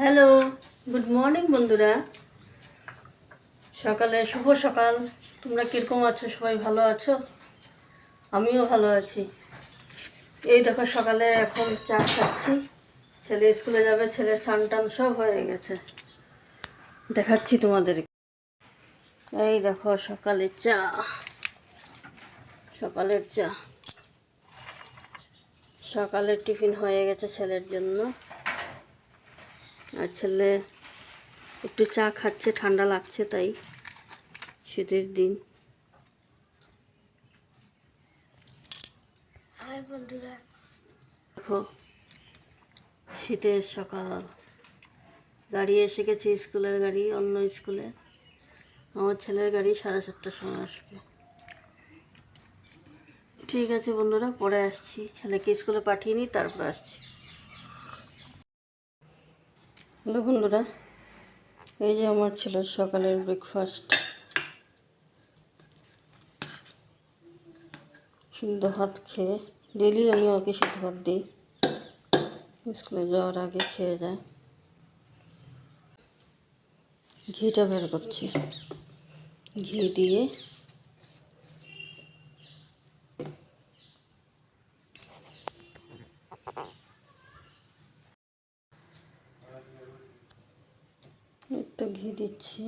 Hello, good morning বন্ধুরা। সকালে শুভ সকাল। তোমরা কীরকম আছো? সবাই ভালো আছো? আমিও ভালো আছি। এই দেখো সকালে এখন চা খাচ্ছি। ছেলে স্কুলে যাবে, ছেলের স্নান টান সব হয়ে গেছে, দেখাচ্ছি তোমাদের। এই দেখো সকালের চা, সকালের চা। সকালের টিফিন হয়ে গেছে ছেলের জন্য, আর ছেলে একটু চা খাচ্ছে, ঠান্ডা লাগছে তাই, শীতের দিন। হাই বন্ধুরা, দেখো শীতের সকাল। গাড়ি এসে গেছে, স্কুলের গাড়ি, অন্য স্কুলে। আমার ছেলের গাড়ি 7:30টার সময় আসবে। ঠিক আছে বন্ধুরা, পরে আসছি, ছেলেকে স্কুলে পাঠিয়ে নিই, তারপর আসছি। হ্যালো বন্ধুরা, এই যে আমার ছেলের সকালের ব্রেকফাস্ট। সিদ্ধ ভাত খেয়ে, ডেলি আমি ওকে সিদ্ধ ভাত দিই, স্কুলে যাওয়ার আগে খেয়ে যায়। ঘিটা বের করছি, ঘি দিয়ে একটু ঘি দিচ্ছি।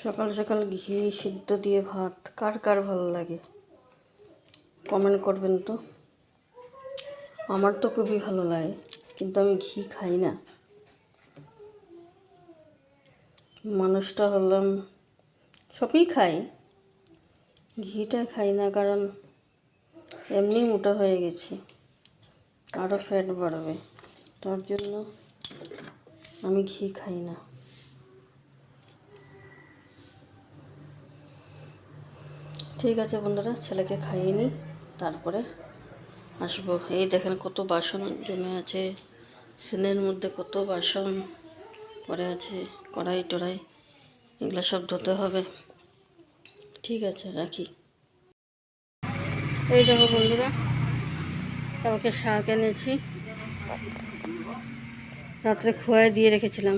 সকাল সকাল ঘি সিদ্ধ দিয়ে ভাত কার কার ভালো লাগে কমেন্ট করবেন তো। আমার তো খুবই ভালো লাগে, কিন্তু আমি ঘি খাই না। মানুষটা হলাম, সবই খাই, ঘিটা খাই না, কারণ এমনি মোটা হয়ে গেছি, আরও ফ্যাট বাড়বে, তার জন্য আমি ঘি খাই না। ঠিক আছে বন্ধুরা, ছেলেকে খাইয়ে নিই, তারপরে আসবো। এই দেখেন কত বাসন জমে আছে, সিনের মধ্যে কত বাসন পড়ে আছে, কড়াই টড়াই, এগুলো সব ধুতে হবে। ঠিক আছে, রাখি। এই দেখো বন্ধুরা, কালকে শাক এনেছি, রাত্রে খোয়ায় দিয়ে রেখেছিলাম।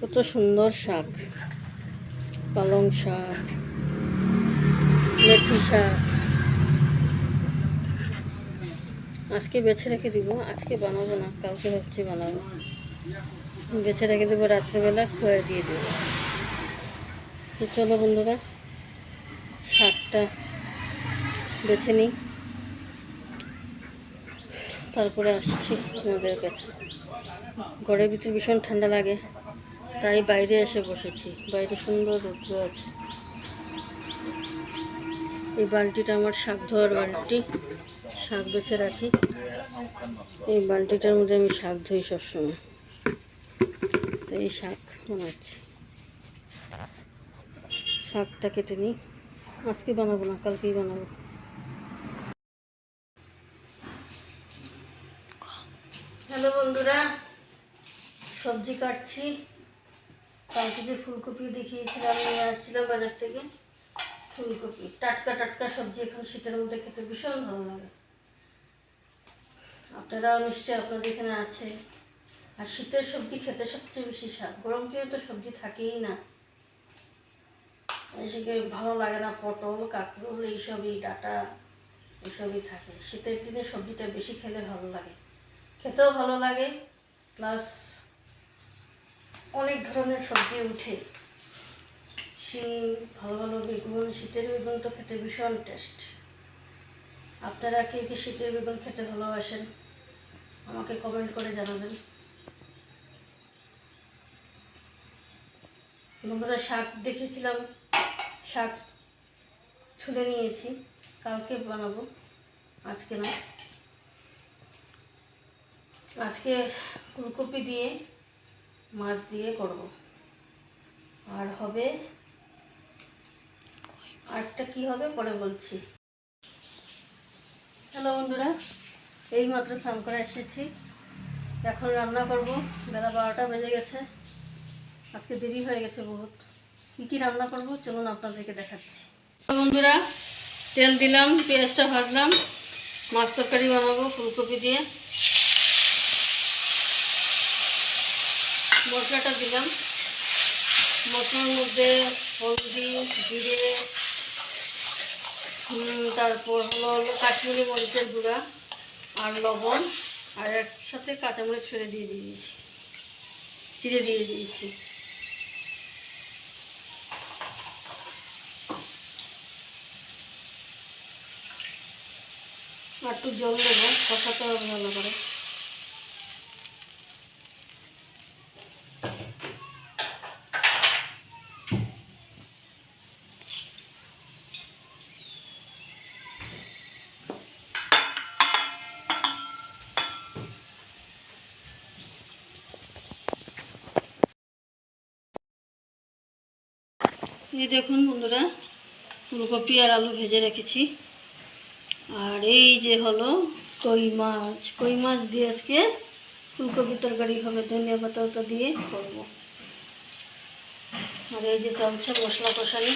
কত সুন্দর শাক, পালং শাক, মেথি শাক। আজকে বেছে রেখে দিব, আজকে বানাবো না, কালকে ভাবছি বানাবো। বেছে রেখে দেবো, রাত্রেবেলা খোয়ায় দিয়ে দেবো। তো চলো বন্ধুরা, শাকটা বেছে নিই, তারপরে আসছি আমাদের কাছে। ঘরের ভিতরে ভীষণ ঠান্ডা লাগে, তাই বাইরে এসে বসেছি। বাইরে সুন্দর রৌদ্র আছে। এই বালতিটা আমার শাক ধোয়ার বালতি, শাক বেছে রাখি। এই বালতিটার মধ্যে আমি শাক ধুই সবসময়, তো এই শাক বানাচ্ছি। শাকটা কেটে নিই, আজকে বানাবো না, কালকেই বানাবো। হ্যালো বন্ধুরা, সবজি কাটছি। কালকে যে ফুলকপি দেখিয়েছিলাম, নিয়ে আসছিলাম বাজার থেকে, ফুলকপি টাটকা টাটকা সবজি এখন শীতের মধ্যে খেতে ভীষণ ভালো লাগে। আপনারাও নিশ্চয়ই আপনাদের এখানে আছে। আর শীতের সবজি খেতে সবচেয়ে বেশি স্বাদ, গরম দিনে তো সবজি থাকেই না, এসে ভালো লাগে না। পটল, কাঁকরোল, এইসবই, ডাঁটা, এসবই থাকে। শীতের দিনে সবজিটা বেশি খেলে ভালো লাগে, খেতেও ভালো লাগে, প্লাস অনেক ধরনের সবজি উঠে। শিম, ভালো ভালো বেগুন, শীতের বেগুন তো খেতে ভীষণ টেস্ট। আপনারা কে কে শীতের বেগুন খেতে ভালোবাসেন আমাকে কমেন্ট করে জানাবেন। বন্ধুরা, শাক দেখেছিলাম, শাক ছুলে নিয়েছি, কালকে বানাবো, আজকে না। আজকে ফুলকপি দিয়ে মাছ দিয়ে করব। আর হবে আরেকটা কি হবে পরে বলছি। হ্যালো বন্ধুরা, এইমাত্র স্নান করে এসেছি, এখন রান্না করব, বেলা 12টা বেজে গেছে, আজকে দেরি হয়ে গেছে বহুত। কী কী রান্না করব চলুন আপনাদেরকে দেখাচ্ছি। বন্ধুরা, তেল দিলাম, পেঁয়াজটা ভাজলাম, মাছ তরকারি বানাবো ফুলকপি দিয়ে। মশলাটা দিলাম, মশলার মধ্যে হলদি, জিরে, তারপর হলো কাশ্মীরি মরিচের গুঁড়া আর লবণ, আর একসাথে কাঁচামরিচ ফেলে দিয়ে দিয়েছি, চিড়ে দিয়ে দিয়েছি। আর একটু জল দেবো, কষাতে হবে ভালো করে। এই দেখুন বন্ধুরা, ফুলকপি আর আলু ভেজে রেখেছি। আর এই যে হলো কই মাছ দিয়ে আজকে ফুলকপির তরকারি হবে, ধনিয়া পাতা দিয়ে করব। আর এই যে চলছে মশলা কষানি,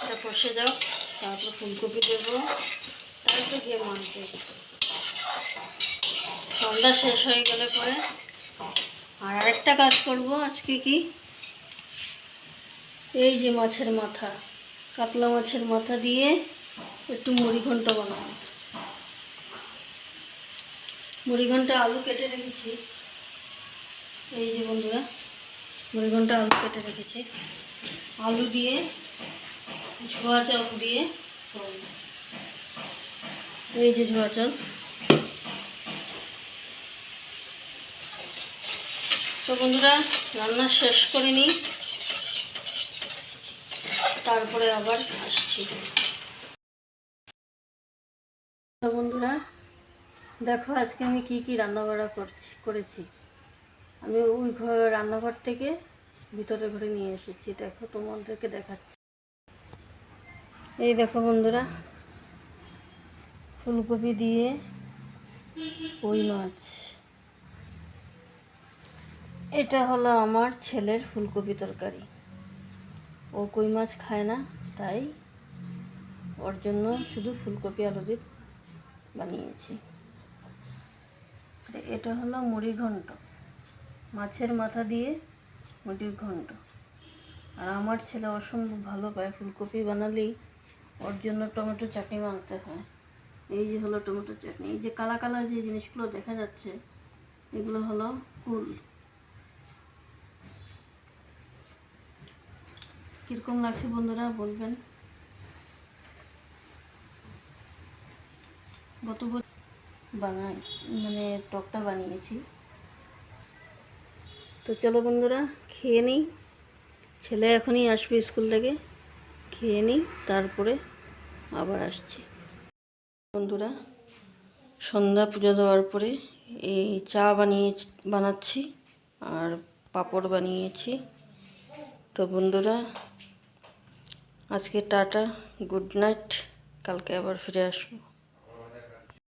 এটা কষে যাও, তারপর ফুলকপি দেবো, তারপর গিয়ে মাছ দেবো। সন্ধ্যা শেষ হয়ে গেলে পরে আর আরেকটা কাজ করব আজকে, কি এই যে মাছের মাথা, কাতলা মাছের মাথা দিয়ে একটু মুড়িঘণ্ট বানাবো। মুড়িঘণ্ট আলু কেটে রেখেছি, এই যে বন্ধুরা মুড়িঘণ্ট আলু কেটে রেখেছি, আলু দিয়ে ঝোয়া চাল দিয়ে করব। এই যে ঝোয়া চাল। তো বন্ধুরা, রান্না শেষ করে নিই, তারপরে আবার আসছি। তো বন্ধুরা দেখো, আজকে আমি কি কি রান্নাবাড়া করেছি। আমি ওই রান্নাঘর থেকে ভিতরে ঘরে নিয়ে এসেছি, দেখো তোমাদেরকে দেখাচ্ছি। এই দেখো বন্ধুরা, ফুলকপি দিয়ে কই মাছ। এটা হলো আমার ছেলের ফুলকপি তরকারি, ও কই মাছ খায় না, তাই ওর জন্য শুধু ফুলকপি আলু দিয়ে বানিয়েছি। এটা হলো মুড়িঘণ্ট, মাছের মাথা দিয়ে মুড়ির ঘণ্ট। আর আমার ছেলে অসম্ভব ভালো পায় ফুলকপি বানালেই, ওর জন্য টমেটো চাটনি বানাতে হয়। এই যে হলো টমেটো চাটনি, এই যে কালা কালা যে জিনিসগুলো দেখা যাচ্ছে এগুলো হলো কুল। কীরকম লাগছে বন্ধুরা বলবেন। গত বছর মানে টকটা বানিয়েছি। তো চলো বন্ধুরা, খেয়ে নিই, ছেলে এখনই আসবে স্কুল থেকে, খেয়ে নিই তারপরে আবার আসছি। বন্ধুরা, সন্ধ্যা পূজা দেওয়ার পরে এই চা বানাচ্ছি আর পাঁপড় বানিয়েছি। তো বন্ধুরা, আজকে টাটা, গুড নাইট, কালকে আবার ফিরে আসবো।